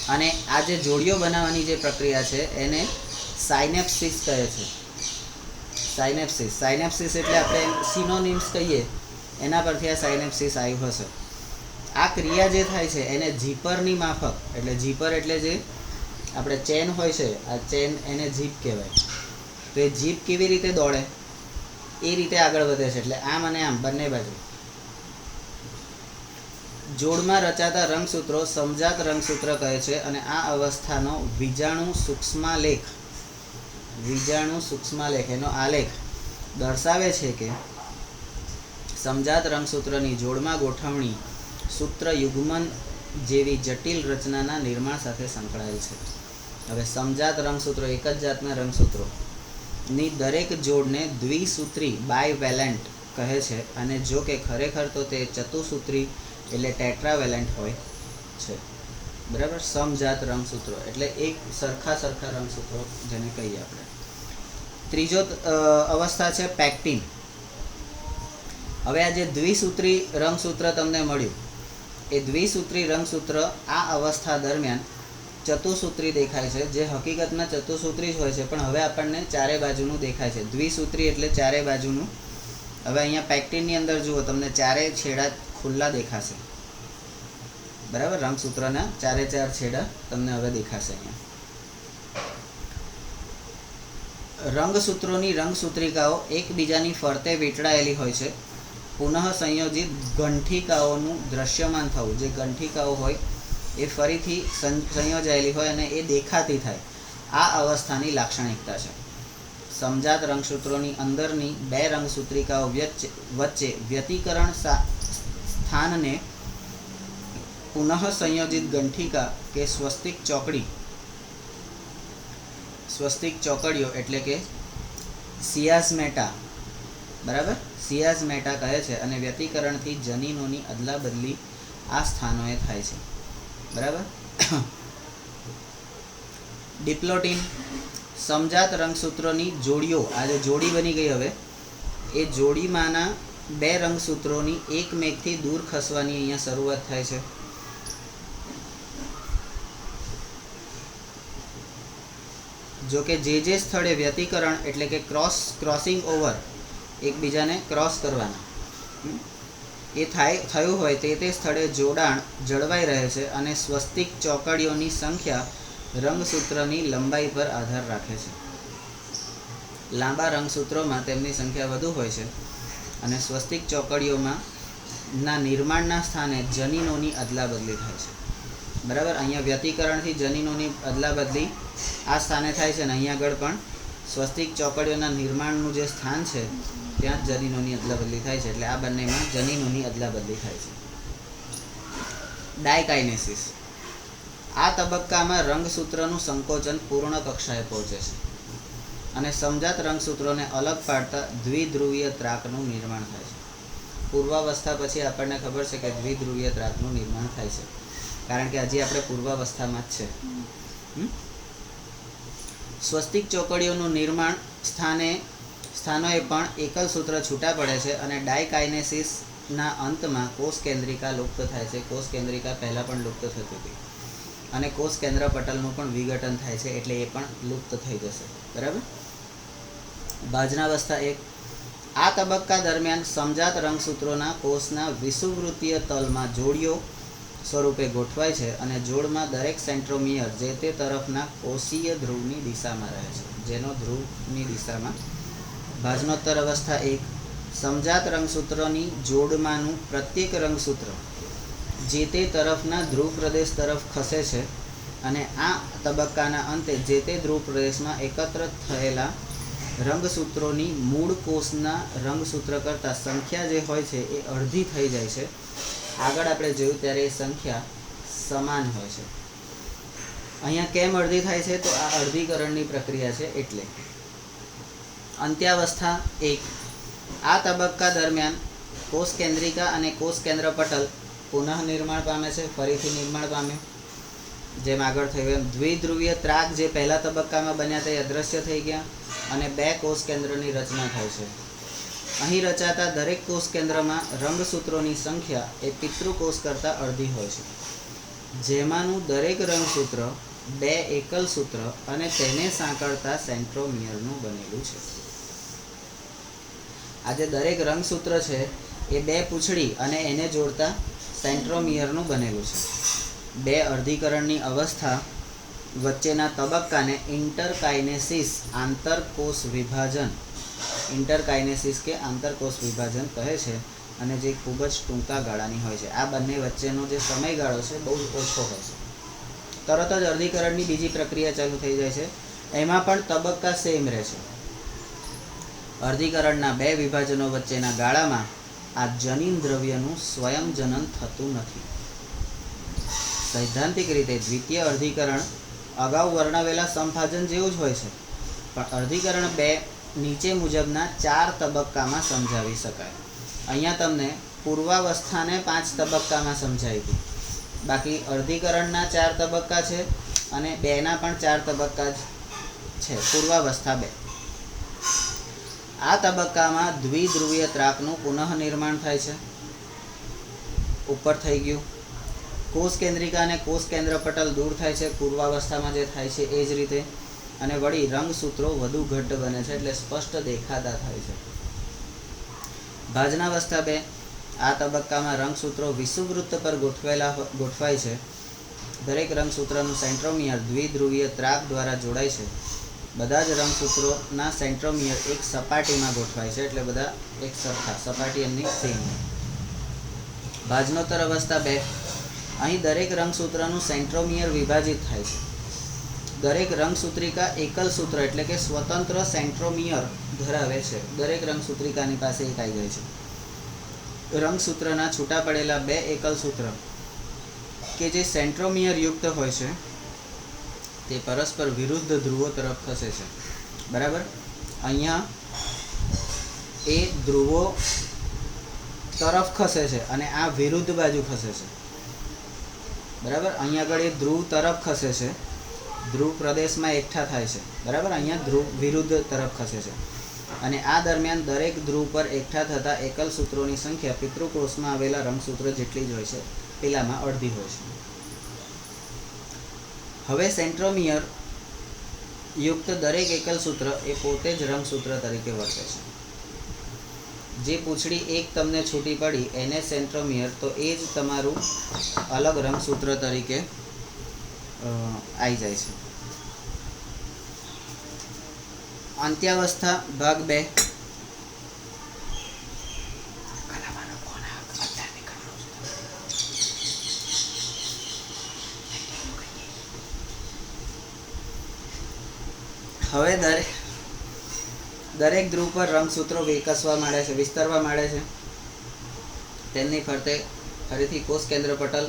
અને આ જે જોડીઓ બનાવવાની જે પ્રક્રિયા છે એને સાયનેપ્સિસ કહે છે. સાયનેપ્સિસ. સાયનેપ્સિસ એટલે આપણે સિનોનિમ્સ કહીએ એના પરથી આ સાયનેપ્સિસ આવ્યું હશે. આ ક્રિયા જે થાય છે એને જીપરની માફક, એટલે જીપર એટલે જે આપણે ચેન હોય છે, આ ચેન એને જીપ કહેવાય. તો એ જીપ કેવી રીતે દોડે એ રીતે આગળ વધે છે, એટલે આમ અને આમ બંને બાજુ. જોડમાં રચાતા રંગસૂત્રો સમજાત રંગસૂત્ર કહે છે અને આ અવસ્થાનો વીજાણુ સૂક્ષ્માલેખ એનો આલેખ દર્શાવે છે કે સમજાત રંગસૂત્રની જોડમાં ગોઠવણી સૂત્ર યુગ્મન જેવી જટિલ રચનાના નિર્માણ સાથે સંકળાયેલ છે. હવે સમજાત રંગસૂત્રો, એક જ જાતના રંગસૂત્રો ની દરેક જોડને દ્વિસૂત્રી બાયવેલેન્ટ કહે છે, અને જો કે ખરેખર તો તે ચતુસૂત્રી એટલે ટેટ્રાવેલેન્ટ હોય છે. બરાબર. સમજાત રંગસૂત્રો એટલે એક સરખા રંગસૂત્રો જેને કહીએ આપણે. ત્રીજો અવસ્થા છે પેક્ટિન. હવે આ જે દ્વિસૂત્રી રંગસૂત્ર તમને મળ્યું, એ દ્વિસૂત્રી રંગસૂત્ર આ અવસ્થા દરમિયાન ચતુસૂત્રી દેખાય છે, જે હકીકતમાં ચતુસૂત્રી જ હોય છે, પણ હવે આપણને ચારે બાજુનું દેખાય છે. દ્વિસૂત્રી એટલે ચારે બાજુનું. હવે અહીંયા પેક્ટિનની અંદર જુઓ, તમને ચારે છેડા ખુલ્લા દેખાશે. બરાબર. રંગસૂત્રના ચારે ચાર છેડા તમને હવે દેખાશે. અહીંયા રંગસૂત્રોની રંગસૂત્રિકાઓ એકબીજાની ફરતે વીંટળાયેલી હોય છે. પુનઃ સંયોજિત ગંઠિકાઓનું દ્રશ્યમાન થવું, જે ગંઠિકાઓ હોય એ ફરીથી સંયોજાયેલી હોય અને એ દેખાતી થાય, આ અવસ્થાની લાક્ષણિકતા છે. સમજાત રંગસૂત્રોની અંદરની બે રંગસૂત્રિકાઓ વચ્ચે વ્યતિકરણ સ્થાનને પુનઃ સંયોજિત ગંઠિકા કે સ્વસ્તિક ચોકડીઓ એટલે કે સિયાઝમેટા, બરાબર, સિયાઝમેટા કહે છે, અને વ્યતિકરણથી જનીનોની અદલાબદલી આ સ્થાનોએ થાય છે. બરાબર. ડિપ્લોટિન. સમજાત રંગસૂત્રોની જોડીઓ, આ જે જોડી બની ગઈ હવે, એ જોડીમાંના બે રંગસૂત્રોની એકમેકથી દૂર ખસવાની અહીંયા શરૂઆત થાય છે. જો કે જે સ્થળે વ્યતિકરણ એટલે કે ક્રોસિંગ ઓવર, એકબીજાને ક્રોસ કરવાના એ થયું હોય તે સ્થળે જોડાણ જળવાઈ રહે છે, અને સ્વસ્તિક ચોકડીઓની સંખ્યા રંગસૂત્રની લંબાઈ પર આધાર રાખે છે. લાંબા રંગસૂત્રોમાં તેમની સંખ્યા વધુ હોય છે, અને સ્વસ્તિક ચોકડીઓમાં ના નિર્માણના સ્થાને જનીનોની અદલાબદલી થાય છે. બરાબર. અહીંયા વ્યતિકરણથી જનીનોની અદલાબદલી આ સ્થાને થાય છે, અને અહીંયા આગળ પણ સ્વસ્તિક ચોકડીઓના નિર્માણનું જે સ્થાન છે ત્યાં જનીનોની અદલાબદલી થાય છે. એટલે આ બંનેમાં જનીનોની અદલાબદલી થાય છે. ડાયકાઇનેસિસ. આ તબક્કામાં રંગસૂત્રનું સંકોચન પૂર્ણ કક્ષાએ પહોંચે છે, અને સમજાત રંગસૂત્રોને અલગ પાડતા દ્વિધ્રુવીય ત્રાકનું નિર્માણ થાય છે. પૂર્વાવસ્થા પછી આપણને ખબર છે કે દ્વિધ્રુવીય ત્રાકનું નિર્માણ થાય છે, કારણ કે હજી આપણે પૂર્વાવસ્થામાં જ છે. સ્વસ્તિક ચોકડીઓનું નિર્માણ સ્થાનોએ પણ એકલ સૂત્ર છૂટા પડે છે, અને ડાયકાઇનેસિસના અંતમાં કોષ કેન્દ્રિકા લુપ્ત થાય છે. કોષ કેન્દ્રિકા પહેલાં પણ લુપ્ત થતી હતી, અને કોષ કેન્દ્ર પટલનું પણ વિઘટન થાય છે, એટલે એ પણ લુપ્ત થઈ જશે. બરાબર. ભાજનાવસ્થા 1. આ તબક્કા દરમિયાન સમજાત રંગસૂત્રોના કોષના વિષુવવૃત્તીય તલમાં જોડીઓ સ્વરૂપે ગોઠવાય છે, અને જોડમાં દરેક સેન્ટ્રોમિયર જે તે તરફના કોષીય ધ્રુવની દિશામાં રહે છે, જેનો ધ્રુવની દિશામાં. ભાજનોત્તર અવસ્થા 1. સમજાત રંગસૂત્રોની જોડમાંનું પ્રત્યેક રંગસૂત્ર જે તે તરફના ધ્રુવ પ્રદેશ તરફ ખસે છે, અને આ તબક્કાના અંતે જે તે ધ્રુવ પ્રદેશમાં એકત્ર થયેલા રંગસૂત્રોની મૂળ કોષના રંગસૂત્ર કરતાં સંખ્યા જે હોય છે એ અડધી થઈ જાય છે. આગળ આપણે જોયું ત્યારે એ સંખ્યા સમાન હોય છે. અહીંયા કેમ અડધી થાય છે? તો આ અડધીકરણની પ્રક્રિયા છે એટલે. અંત્યાવસ્થા 1. આ તબક્કા દરમિયાન કોષ કેન્દ્રિકા અને કોષ કેન્દ્ર પટલ પુનઃ નિર્માણ પામે છે, ફરીથી નિર્માણ પામે. જેમ આગળ થયું એમ દ્વિધ્રુવીય ત્રાક જે પહેલા તબક્કામાં બન્યા તે અદૃશ્ય થઈ ગયા, અને બે કોષ કેન્દ્રની રચના થાય છે. અહીં રચાતા દરેક કોષ કેન્દ્રમાં રંગસૂત્રોની સંખ્યા એ પિતૃકોષ કરતાં અડધી હોય છે, જેમાંનું દરેક રંગસૂત્ર બે એકલ સૂત્ર અને તેને સાંકળતા સેન્ટ્રોમિયરનું બનેલું છે. આ જે દરેક રંગસૂત્ર છે એ બે પૂંછડી અને એને જોડતા સેન્ટ્રોમિયરનું બનેલું છે. બે અર્ધીકરણની અવસ્થા વચ્ચેના તબક્કાને ઇન્ટરકાઇનેસિસ આંતરકોષ વિભાજન ઇન્ટરકાઇનેસિસ કે આંતરકોષ વિભાજન કહે છે, અને જે ખૂબ જ ટૂંકા ગાળાની હોય છે. આ બંને વચ્ચેનો જે સમયગાળો છે બહુ ઓછો હોય છે. તરત જ અર્ધીકરણની બીજી પ્રક્રિયા ચાલુ થઈ જાય છે. એમાં પણ તબક્કા સેમ રહે છે. અર્ધીકરણના બે વિભાજનો વચ્ચેના ગાળામાં આ જનીન દ્રવ્યનું સ્વયં જનન થતું નથી. સૈદ્ધાંતિક રીતે દ્વિતીય અર્ધીકરણ અગાઉ વર્ણવેલા સંભાજન જેવું જ હોય છે, પણ અર્ધીકરણ બે નીચે મુજબના 4 તબક્કામાં સમજાવી શકાય. અહીંયા તમને પૂર્વાવસ્થાને 5 તબક્કામાં સમજાવી હતી. બાકી અર્ધીકરણના 4 તબક્કા છે અને બેના પણ 4 તબક્કા જ છે. પૂર્વાવસ્થા 2. આ તબક્કામાં દ્વિધ્રુવીય ત્રાકનું પુનઃનિર્માણ થાય છે. ઉપર થઈ ગયું. કોષ કેન્દ્રિકા અને કોષ કેન્દ્રપટલ દૂર થાય છે, પૂર્વાવસ્થામાં જે થાય છે એ જ રીતે. અને વળી રંગસૂત્રો વધુ ઘટ્ટ બને છે, એટલે સ્પષ્ટ દેખાતા થાય છે. ભાજનાવસ્થા 2. આ તબક્કામાં રંગસૂત્રો વિષુવવૃત્ત પર ગોઠવાય છે. દરેક રંગસૂત્રનું સેન્ટ્રોમિયર દ્વિધ્રુવીય ત્રાક દ્વારા જોડાય છે. બધા જ રંગસૂત્રોના સેન્ટ્રોમિયર એક સપાટીમાં ગોઠવાય છે, એટલે બધા એક સરખા, સપાટી એમની સેમ. ભાજનોત્તર અવસ્થા 2. અહીં દરેક રંગસૂત્રનું સેન્ટ્રોમિયર વિભાજિત થાય છે. દરેક રંગસૂત્રિકા એકલ સૂત્ર એટલે કે સ્વતંત્ર સેન્ટ્રોમિયર ધરાવે છે. દરેક રંગસૂત્રિકાની પાસે એક આવી જાય છે. રંગસૂત્રના છૂટા પડેલા 2 એકલ સૂત્ર કે જે સેન્ટ્રોમિયર યુક્ત હોય છે તે પરસ્પર વિરુદ્ધ ધ્રુવો તરફ ખસે છે. બરાબર. અહીંયા એ ધ્રુવો તરફ ખસે છે અને આ વિરુદ્ધ બાજુ ખસે છે. બરાબર. અહીંયા આગળ એ ધ્રુવ તરફ ખસે છે, ધ્રુવ પ્રદેશમાં એકઠા થાય છે. બરાબર. અહીંયા ધ્રુવ વિરુદ્ધ તરફ ખસે છે. અને આ દરમિયાન દરેક ધ્રુવ પર એકઠા થતા એકલ સૂત્રોની સંખ્યા પિતૃકોષમાં આવેલા રંગસૂત્ર જેટલી જ હોય છે, પેલામાં અડધી હોય છે. હવે સેન્ટ્રોમિયર યુક્ત દરેક એકલ સૂત્ર એ પોતે જ રંગસૂત્ર તરીકે વર્તે છે. જે પૂંછડી એક તમને છૂટી પડી એને સેન્ટ્રોમિયર, તો એ જ તમારું અલગ રંગસૂત્ર તરીકે આવી જાય છે. અંત્યાવસ્થા ભાગ 2. હવે દરેક ધ્રુવ પર રંગસૂત્રો વિકસવા માંડે છે, વિસ્તરવા માંડે છે. તેમની ફરતે ફરીથી કોષ કેન્દ્રપટલ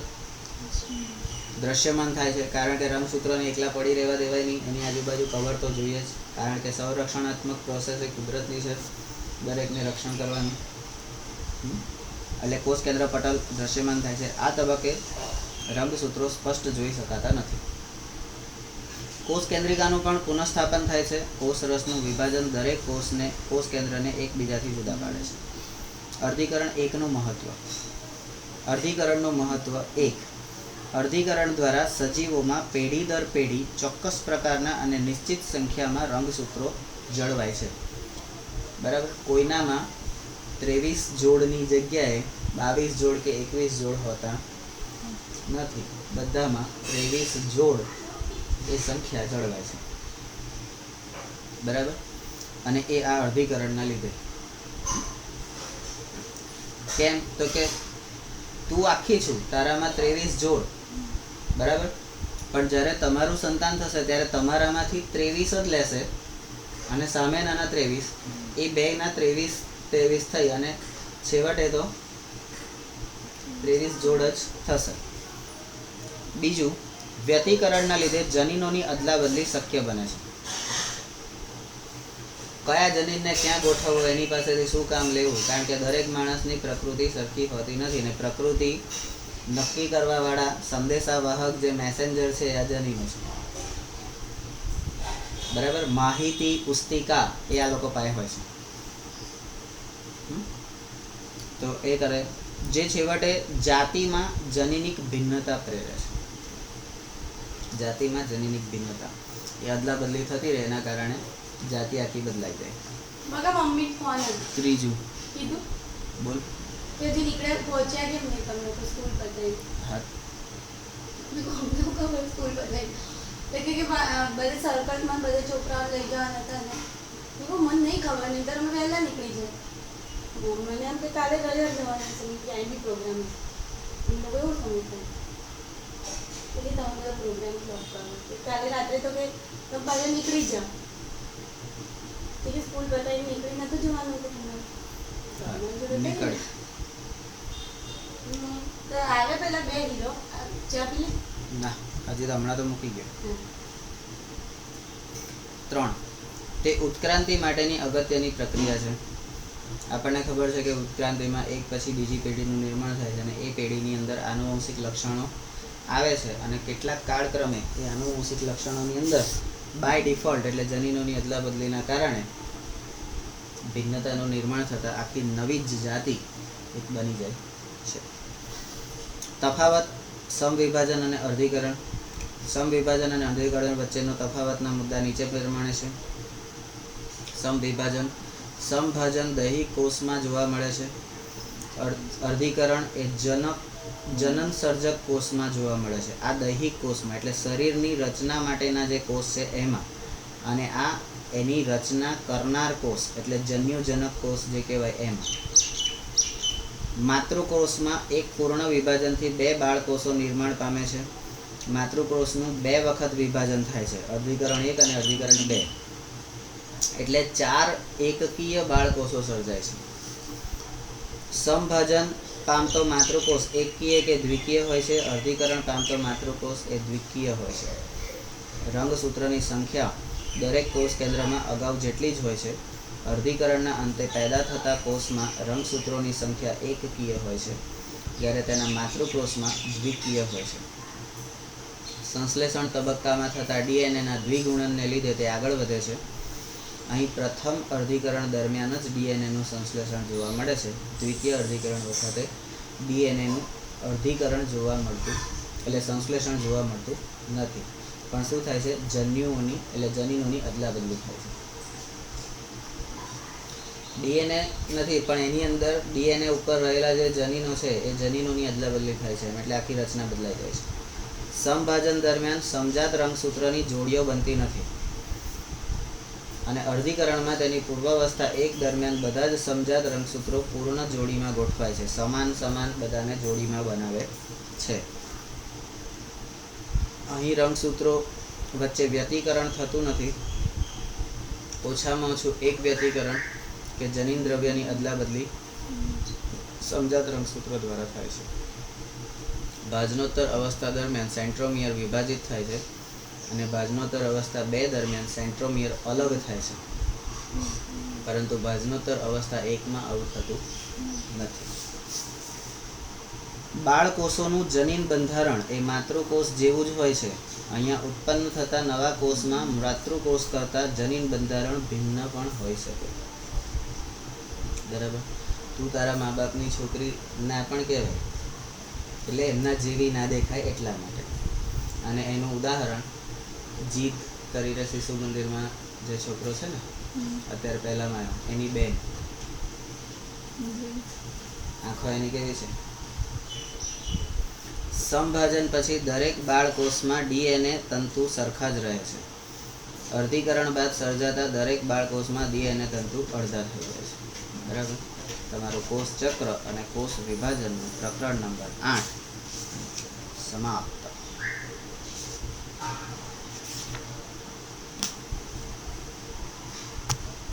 દ્રશ્યમાન થાય છે, કારણ કે રંગસૂત્રોને એકલા પડી રહેવા દેવાય નહીં, એની આજુબાજુ કવર તો જોઈએ જ, કારણ કે સંરક્ષણાત્મક પ્રોસેસ એ કુદરતની છે, દરેકને રક્ષણ કરવાનું. એટલે કોષ કેન્દ્રપટલ દ્રશ્યમાન થાય છે. આ તબક્કે રંગસૂત્રો સ્પષ્ટ જોઈ શકાતા નથી. કોષ કેન્દ્રિકાનું પણ પુનઃસ્થાપન થાય છે. કોષ રસનું વિભાજન દરેક કોષ કેન્દ્રને એકબીજાથી જુદા પાડે છે. અર્ધીકરણ 1નું મહત્વ. અર્ધીકરણનું મહત્વ 1. અર્ધીકરણ દ્વારા સજીવોમાં પેઢી દર પેઢી ચોક્કસ પ્રકારના અને નિશ્ચિત સંખ્યામાં રંગસૂત્રો જળવાય છે. બરાબર. કોઈનામાં 23 જોડની જગ્યાએ 22 જોડ કે 21 જોડ હોતા નથી. બધામાં 23 જોડ એ સંખ્યા જળવાય છે. બરાબર. અને એ આ અર્ધીકરણના લીધે. કેમ? તો કે તું આખી છું, તારામાં 23 જોડ. બરાબર. પણ જ્યારે તમારું સંતાન થશે ત્યારે તમારામાંથી 23 જ લેશે અને સામેનાના 23, એ બેના 23 થઈ અને છેવટે તો 23 જોડ જ થશે. બીજું, વ્યતિકરણના લીધે જનીનોની અદલાબદલી શક્ય બને છે. કયા જનીનને ક્યાં ગોઠવવો, એની પાસેથી શું કામ લેવું, કારણ કે દરેક માણસની પ્રકૃતિ સરખી હોતી નથી, ને પ્રકૃતિ નક્કી કરવાવાળા સંદેશાવાહક જે મેસેન્જર છે એ આ જનીનો છે. બરાબર. માહિતી પુસ્તિકા એ આ લોકો પાસે હોય છે. તો એ કરે જે છેવટે જાતિમાં જનીનિક ભિન્નતા પ્રેરે છે. જાતિમાં જનીનિક ભિન્નતા એ અદલા બદલી થતી રહે, એના કારણે જાતિ આખી બદલાઈ જાય. મગા મમ્મી ફોન ત્રીજું કીધું બોલ. કે હજી નીકળે પહોંચ્યા કેમ નહીં તમે લોકો સ્કૂલ પતાવી? હા મેં કહું અમને શું ખબર સ્કૂલ પતાવી. તો કે બધે સર્કલમાં બધા છોકરાઓ લઈ જવાના હતા ને. મેં કહું મને નહીં ખબર, નહીં તો અમે વહેલા નીકળી જાય. મને એમ કે કાલે રવિવાર જવાના છે, ક્યાંય બી પ્રોગ્રામ એ લોકો એવું સમજતા કે તમે બધા પ્રોગ્રામ સ્ટોપ કરો. કાલે રાત્રે તો કે તમે પાછા નીકળી જાઓ. કે સ્કૂલ બતાવીને નીકળી નતું જવાનું હતું તમારે. નીકળ. તો આવ્યા પેલા બે હીરો ચા પી લે. ના હજી તો હમણાં તો મૂકી ગયો. 3. તે ઉત્ક્રાંતિ માટેની અગત્યની પ્રક્રિયા છે. આપણને ખબર છે કે ઉત્ક્રાંતિમાં એક પછી બીજી પેઢીનું નિર્માણ થાય છે અને એ પેઢીની અંદર આનુવંશિક લક્ષણો આવે છે અને કેટલાક કાળક્રમે એ આનુવંશિક લક્ષણોની અંદર બાય ડિફોલ્ટ એટલે જનીનોની અદલાબદલીના કારણે ભિન્નતાનું નિર્માણ થતાં આખી નવી જ જાતિ એક બની જાય છે. તફાવત, સમવિભાજન અને અર્ધીકરણ. સમવિભાજન અને અર્ધીકરણ વચ્ચેનો તફાવતના મુદ્દા નીચે પ્રમાણે છે. સમવિભાજન સમભાજન દૈહિક કોષમાં જોવા મળે છે. અર્ધીકરણ એ જનન સર્જક કોષમાં જોવા મળે છે. આ દૈહિક કોષમાં એટલે શરીરની રચના માટેના જે કોષ છે એમાં, અને આ એની રચના કરનાર કોષ એટલે જન્યુજનક કોષ જે કહેવાય એમાં. માતૃકોષમાં એક પૂર્ણ વિભાજનથી 2 બાળકોષો નિર્માણ પામે છે. માતૃકોષનું 2 વખત વિભાજન થાય છે, અર્ધીકરણ 1 અને અર્ધીકરણ 2, એટલે 4 એકકીય બાળકોષો સર્જાય છે. સમભાજન પામતો માતૃકોષ એકકીય કે દ્વિકીય હોય છે. અર્ધીકરણ પામતો માતૃકોષ એ દ્વિકીય હોય છે. રંગસૂત્રની સંખ્યા દરેક કોષ કેન્દ્રમાં અગાઉ જેટલી જ હોય છે. અર્ધીકરણના અંતે પેદા થતા કોષમાં રંગસૂત્રોની સંખ્યા એકકીય હોય છે, જ્યારે તેના માતૃકોષમાં દ્વિકીય હોય છે. સંશ્લેષણ તબક્કામાં થતા ડીએનએના દ્વિગુણનને લીધે તે આગળ વધે છે. અહીં પ્રથમ અર્ધીકરણ દરમિયાન જ ડીએનએનું સંશ્લેષણ જોવા મળે છે. દ્વિતીય અર્ધીકરણ વખતે ડીએનએનું અર્ધીકરણ જોવા મળતું એટલે સંશ્લેષણ જોવા મળતું નથી. પણ શું થાય છે? જન્યુઓની એટલે જનીનોની અદલાબદલી થાય છે. ડીએનએ નથી પણ એની અંદર ડીએનએ ઉપર રહેલા જે જનીનો છે એ જનીનોની અદલાબદલી થાય છે, એટલે આખી રચના બદલાઈ જાય છે. સમભાજન દરમિયાન સમજાત રંગસૂત્રની જોડીઓ બનતી નથી અને અર્ધીકરણમાં તેની પૂર્વાવસ્થા 1 દરમિયાન બધા જ સમજાત રંગસૂત્રો પૂર્ણ જોડીમાં ગોઠવાય છે. સમાન બધાને જોડીમાં બનાવે છે. અહીં રંગસૂત્રો વચ્ચે વ્યતિકરણ થતું નથી. ઓછામાં ઓછું એક વ્યતિકરણ કે જનીન દ્રવ્યની અદલાબદલી સમજાત રંગસૂત્રો દ્વારા થાય છે. ભાજનોત્તર અવસ્થા દરમિયાન સેન્ટ્રોમિયર વિભાજિત થાય છે અને ભાજનોત્તર અવસ્થા 2 દરમિયાન સેન્ટ્રોમિયર અલગ થાય છે, પરંતુ ભાજનોત્તર અવસ્થા 1માં આવું થતું નથી. બાળકોષોનું જનીન બંધારણ એ માતૃકોષ જેવું જ હોય છે. અહીંયા ઉત્પન્ન થતા નવા કોષમાં માતૃકોષ કરતાં જનીન બંધારણ ભિન્ન પણ હોઈ શકે. બરાબર? તું તારા મા બાપની છોકરી ના પણ કહેવાય, એટલે એમના જેવી ના દેખાય એટલા માટે. અને એનું ઉદાહરણ જીત કરીને શિશુ મંદિરમાં જે છોકરો છે ને અત્યારે પહેલામાં આવ્યો, એની બેન, આંખો એની કેવી છે? સમભાજન પછી દરેક બાળકોષમાં ડીએનએ તંતુ સરખા જ રહે છે. અર્ધીકરણ બાદ સર્જાતા દરેક બાળકોષમાં ડીએનએ તંતુ અડધા થઈ જાય છે. બરાબર? તમારું કોષ ચક્ર અને કોષ વિભાજનનું પ્રકરણ નંબર 8 સમાપ્ત.